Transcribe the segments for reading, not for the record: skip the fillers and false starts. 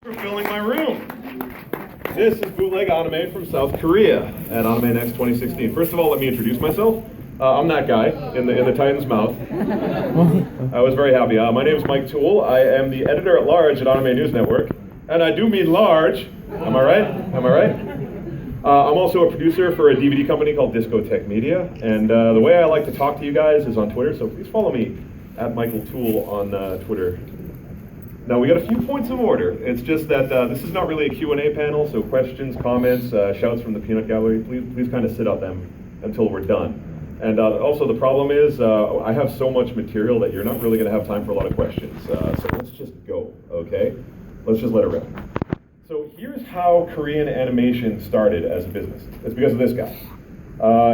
for filling my room. This is Bootleg anime from South Korea at Animenext 2016. First of all, let me introduce myself. I'm that guy in the Titan's mouth. I was very happy. My name is Mike Toole. I am the editor-at-large at Anime News Network, and I do mean large. Am I right? Am I right? I'm also a producer for a DVD company called Discotech Media, and the way I like to talk to you guys is on Twitter, so please follow me at Michael Toole on Twitter. Now, we got a few points of order. It's just that this is not really a Q&A panel, so questions, comments, shouts from the peanut gallery, please kind of sit on them until we're done. And also the problem is I have so much material that you're not really going to have time for a lot of questions. So let's just go, okay? Let's just let it rip. So here's how Korean animation started as a business. It's because of this guy.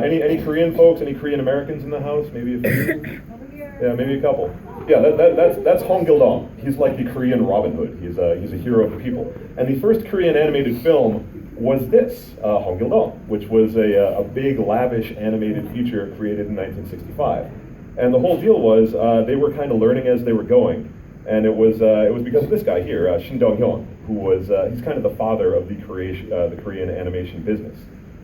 Any Korean folks, any Korean Americans in the house? Maybe a few? Yeah, maybe a couple. Yeah, that's Hong Gil-dong. He's like the Korean Robin Hood. He's a hero of the people. And the first Korean animated film was this, Hong Gil-dong, which was a big, lavish animated feature created in 1965. And the whole deal was they were kind of learning as they were going. And it was because of this guy here, Shin Dong-hyun, who was he's kind of the father of the Korean animation business.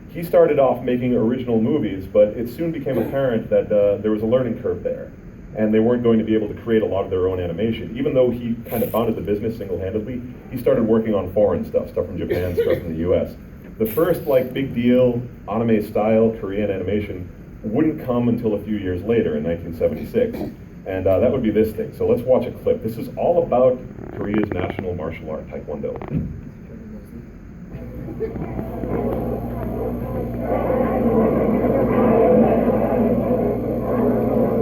He started off making original movies, but it soon became apparent that there was a learning curve there, and they weren't going to be able to create a lot of their own animation. Even though he kind of founded the business single-handedly, he started working on foreign stuff from Japan, stuff from the US. The first big deal anime-style Korean animation wouldn't come until a few years later in 1976. And that would be this thing. So let's watch a clip. This is all about Korea's national martial art, Taekwondo.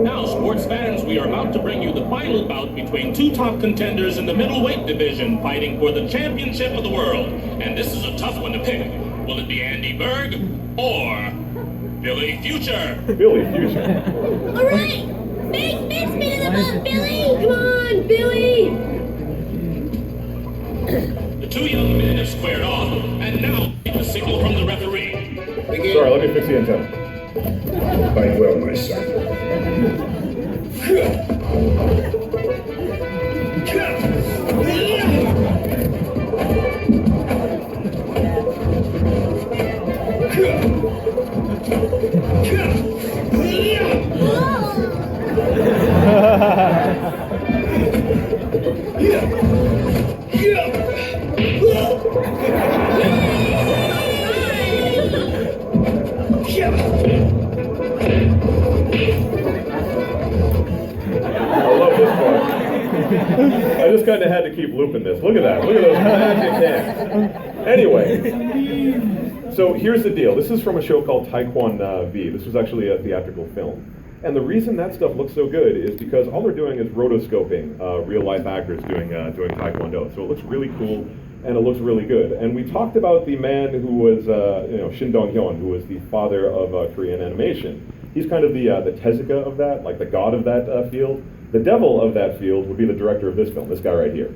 Now, sports fans, we are about to bring you the final bout between two top contenders in the middleweight division fighting for the championship of the world. And this is a tough one to pick. Will it be Andy Berg or Billy Future? Billy Future. All right! Big spin in the mud, Billy! Come on, Billy! The two young men have squared off, and now a signal from the referee. Sorry, let me fix the antenna. Fight well, my son. I just kind of had to keep looping this. Look at that. Look at those magic hands. Anyway, so here's the deal. This is from a show called Taekwondo V. This was actually a theatrical film. And the reason that stuff looks so good is because all they're doing is rotoscoping real-life actors doing Taekwondo. So it looks really cool, and it looks really good. And we talked about the man who was, Shin Dong-hyun, who was the father of Korean animation. He's kind of the Tezuka of that, like the god of that field. The devil of that field would be the director of this film, this guy right here.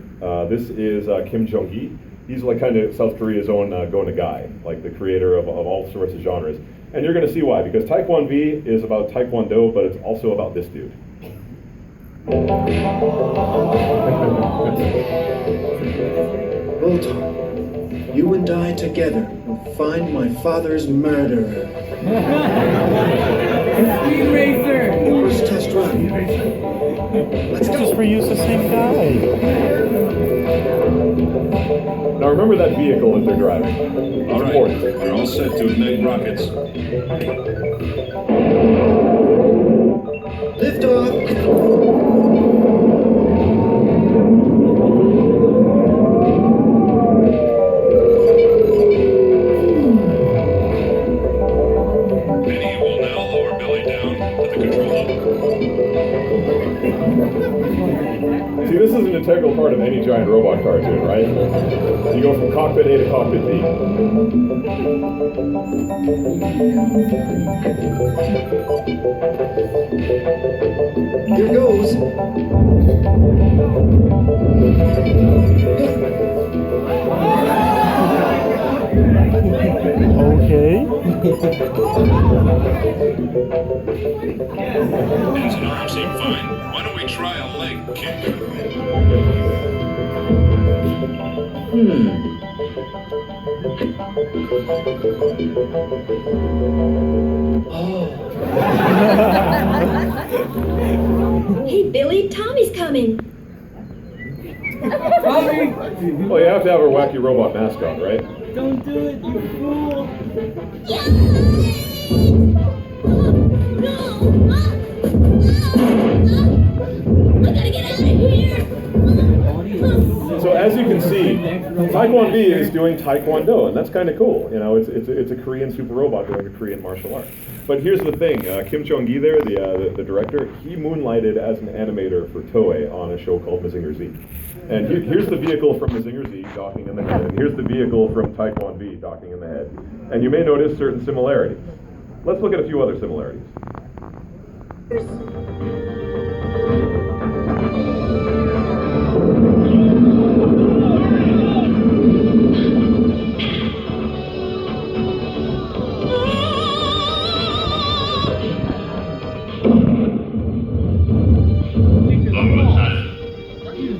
This is Kim Jong-gi. He's like kind of South Korea's own guy, like the creator of all sorts of genres. And you're going to see why, because Taekwondo V is about Taekwondo, but it's also about this dude. Bolton, you and I together will find my father's murderer. Speed Racer! First test run. Let's go. Just reuse the same guy. Now remember that vehicle that they're driving. All right, we're all set to ignite rockets. Lift off. Benny will now lower Billy down to the control See, this is an integral part of any giant robot cartoon, right? You go from cockpit A to cockpit B. Here goes. Okay. Hands and arms seem fine. Why don't we try a leg kick? Hey, Billy, Tommy's coming. Well, you have to have a wacky robot mascot, right? Don't do it, you fool. I gotta get out of here. So as you can see, Taekwondo is doing Taekwondo, and that's kind of cool. You know, it's a Korean super robot doing a Korean martial art. But here's the thing: Kim Jong-gi there, the director, he moonlighted as an animator for Toei on a show called Mazinger Z. And here's the vehicle from Mazinger Z docking in the head, and here's the vehicle from Taekwondo docking in the head. And you may notice certain similarities. Let's look at a few other similarities.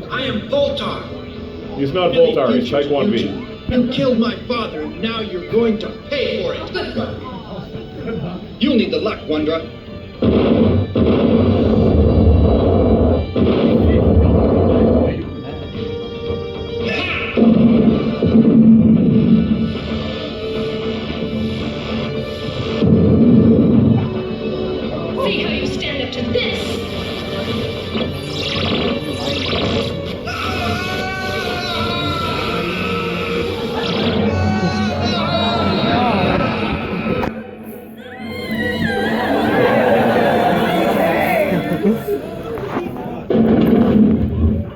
I am Voltar. He's not Voltar, he's Taekwondo. You killed my father, and now you're going to pay for it. You'll need the luck, Wondra. See how you stand up to this.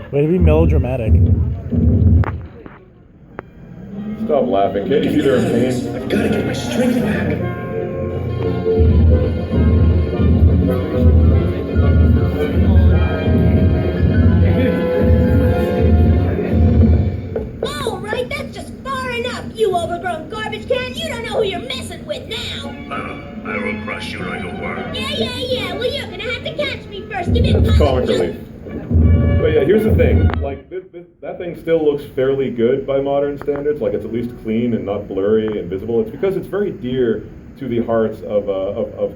Way to be melodramatic. Stop laughing. Can't you see they're in pain? I've got to get my strength back. All right, that's just far enough, you overgrown garbage can. You don't know who you're messing with now. I will crush you like a worm. Yeah. Well, you're gonna have to catch me first. Give me a That's comic relief. But yeah, here's the thing. Like, that thing still looks fairly good by modern standards. Like, it's at least clean and not blurry and visible. It's because it's very dear to the hearts of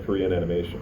Korean animation.